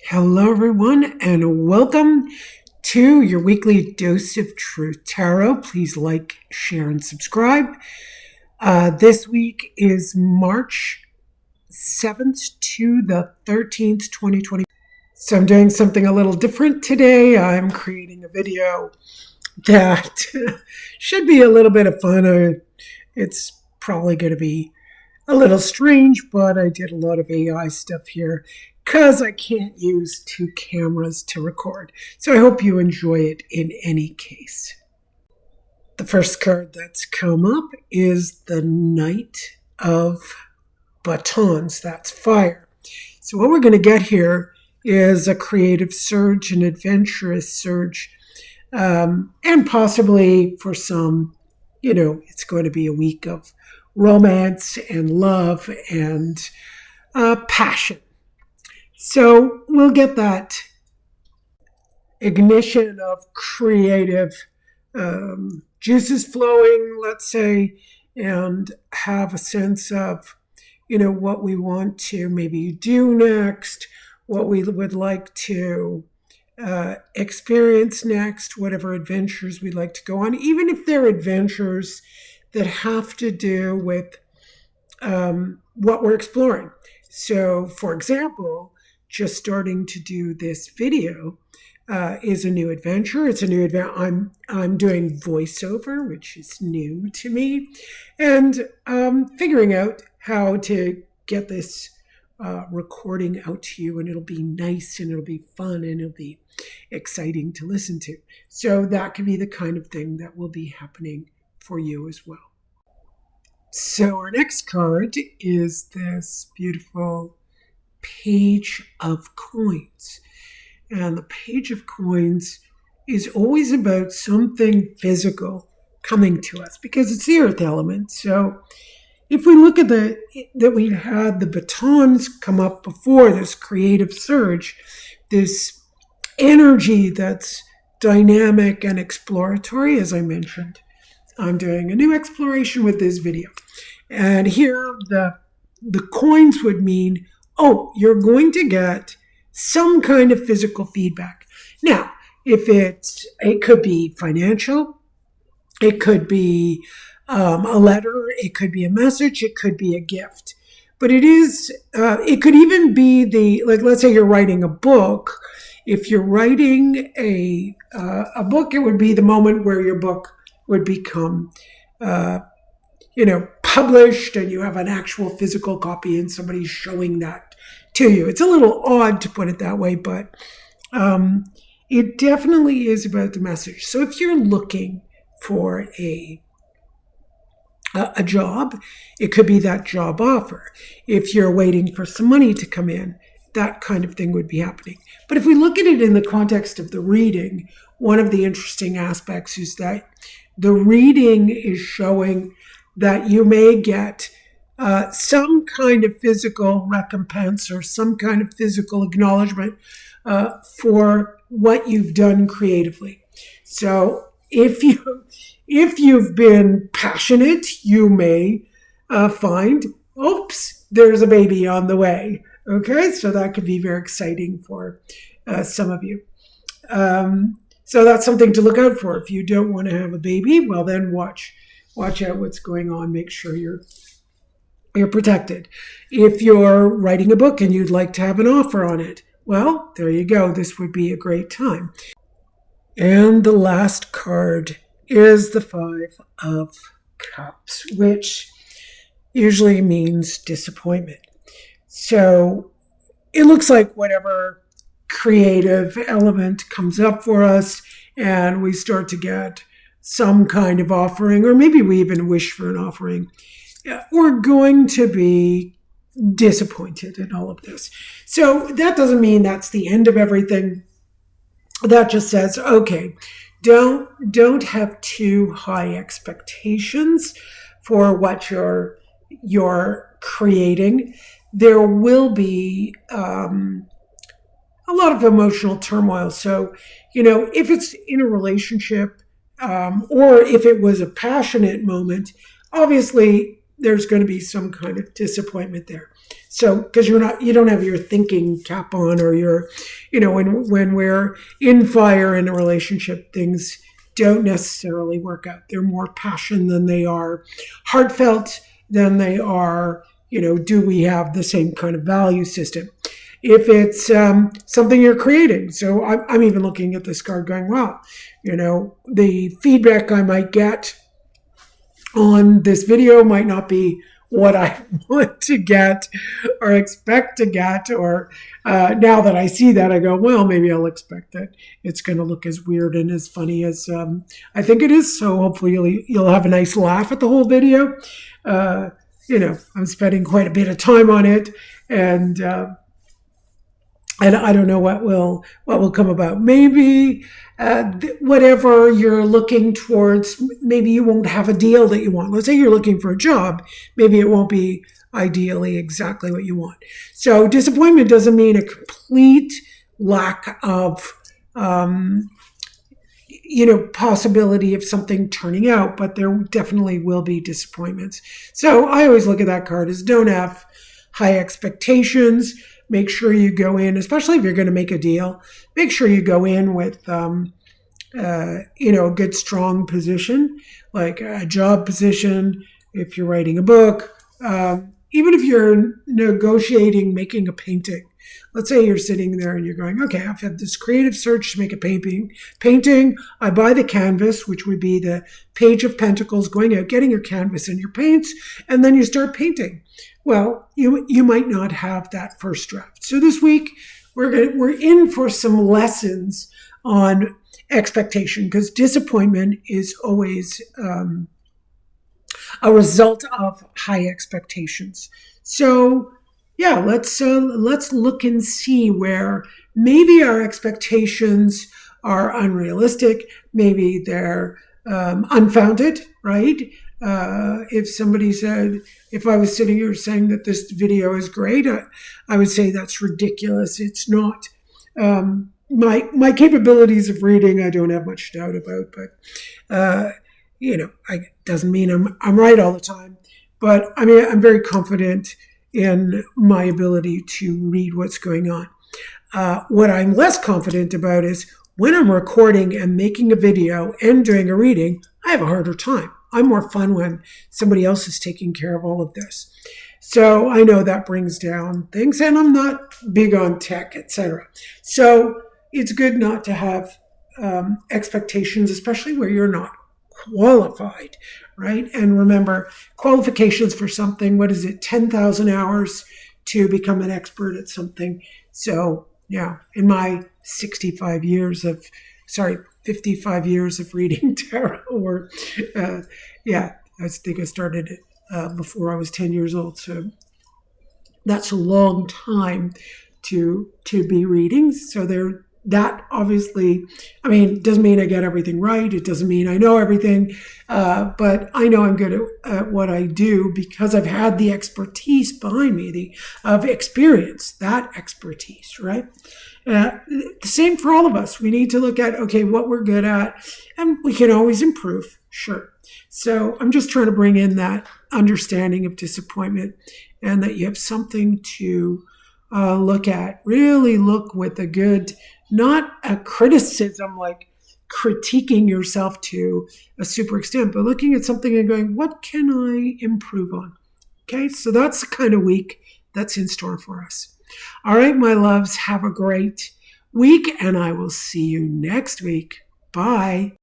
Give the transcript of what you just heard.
Hello, everyone, and welcome to your weekly dose of truth tarot. Please like, share, and subscribe. This week is March 7th to the 13th, 2020. So I'm doing something a little different today. I'm creating a video that should be a little bit of fun. It's probably going to be a little strange, but I did a lot of AI stuff here because I can't use two cameras to record. So I hope you enjoy it in any case. The first card that's come up is the Knight of Batons. That's fire. So what we're going to get here is a creative surge, an adventurous surge, and possibly for some, it's going to be a week of romance and love and passion. So we'll get that ignition of creative juices flowing, let's say, and have a sense of, what we want to maybe do next, what we would like to experience next, whatever adventures we'd like to go on, even if they're adventures that have to do with what we're exploring. So, for example, just starting to do this video is a new adventure. It's a new adventure. I'm doing voiceover, which is new to me, and figuring out how to get this recording out to you, and it'll be nice, and it'll be fun, and it'll be exciting to listen to. So that could be the kind of thing that will be happening for you as well. So our next card is this beautiful Page of Coins. And the Page of Coins is always about something physical coming to us because it's the earth element. So if we look at that we had the batons come up before, this creative surge, this energy that's dynamic and exploratory, as I mentioned. I'm doing a new exploration with this video. And here the coins would mean, you're going to get some kind of physical feedback. Now, if it could be financial, it could be a letter, it could be a message, it could be a gift. But it could even be let's say you're writing a book. If you're writing a book, it would be the moment where your book would become, published, and you have an actual physical copy and somebody's showing that to you. It's a little odd to put it that way, but it definitely is about the message. So if you're looking for a job, it could be that job offer. If you're waiting for some money to come in, that kind of thing would be happening. But if we look at it in the context of the reading, one of the interesting aspects is that the reading is showing that you may get some kind of physical recompense or some kind of physical acknowledgement for what you've done creatively. So if you've been passionate, you may find, there's a baby on the way. Okay, so that could be very exciting for some of you. So that's something to look out for. If you don't want to have a baby, well, then watch out what's going on. Make sure you're protected. If you're writing a book and you'd like to have an offer on it, well, there you go. This would be a great time. And the last card is the Five of Cups, which usually means disappointment. So it looks like whatever creative element comes up for us and we start to get some kind of offering, or maybe we even wish for an offering, we're going to be disappointed in all of this. So that doesn't mean that's the end of everything. that just says, okay, don't have too high expectations for what you're creating. There will be a lot of emotional turmoil. So, if it's in a relationship, or if it was a passionate moment, obviously there's going to be some kind of disappointment there. So, because you don't have your thinking cap on, or when we're in fire in a relationship, things don't necessarily work out. They're more passion than they are heartfelt, than they are, do we have the same kind of value system? If it's something you're creating. So I'm even looking at this card going, wow, the feedback I might get on this video might not be what I want to get or expect to get. Or now that I see that, I go, well, maybe I'll expect that it's going to look as weird and as funny as I think it is. So hopefully you'll have a nice laugh at the whole video. I'm spending quite a bit of time on it, and I don't know what will come about. Maybe whatever you're looking towards, maybe you won't have a deal that you want. Let's say you're looking for a job, maybe it won't be ideally exactly what you want. So disappointment doesn't mean a complete lack of possibility of something turning out, but there definitely will be disappointments. So I always look at that card as don't have high expectations. Make sure you go in, especially if you're going to make a deal, make sure you go in with, a good, strong position, like a job position. If you're writing a book, even if you're negotiating, making a painting, let's say you're sitting there and you're going, okay, I've had this creative surge to make a painting. I buy the canvas, which would be the Page of Pentacles, going out, getting your canvas and your paints, and then you start painting. Well, you might not have that first draft. So this week we're in for some lessons on expectation, because disappointment is always a result of high expectations. So yeah, let's look and see where maybe our expectations are unrealistic. Maybe they're unfounded, right? If I was sitting here saying that this video is great, I would say that's ridiculous. It's not. My capabilities of reading, I don't have much doubt about, but doesn't mean I'm right all the time. But I mean, I'm very confident in my ability to read what's going on. What I'm less confident about is when I'm recording and making a video and doing a reading, I have a harder time. I'm more fun when somebody else is taking care of all of this. So I know that brings down things, and I'm not big on tech, etc. So it's good not to have expectations, especially where you're not qualified, right? And remember, qualifications for something, 10,000 hours to become an expert at something. So yeah, in my 55 years of reading tarot, or I think I started it before I was 10 years old. So that's a long time to be reading. So that obviously, doesn't mean I get everything right. It doesn't mean I know everything, but I know I'm good at what I do because I've had the expertise behind me, of experience, that expertise, right? The same for all of us. We need to look at, okay, what we're good at, and we can always improve, sure. So I'm just trying to bring in that understanding of disappointment, and that you have something to look at. Really look with a good, not a criticism, like critiquing yourself to a super extent, but looking at something and going, what can I improve on? Okay, so that's the kind of week that's in store for us. All right, my loves, have a great week, and I will see you next week. Bye.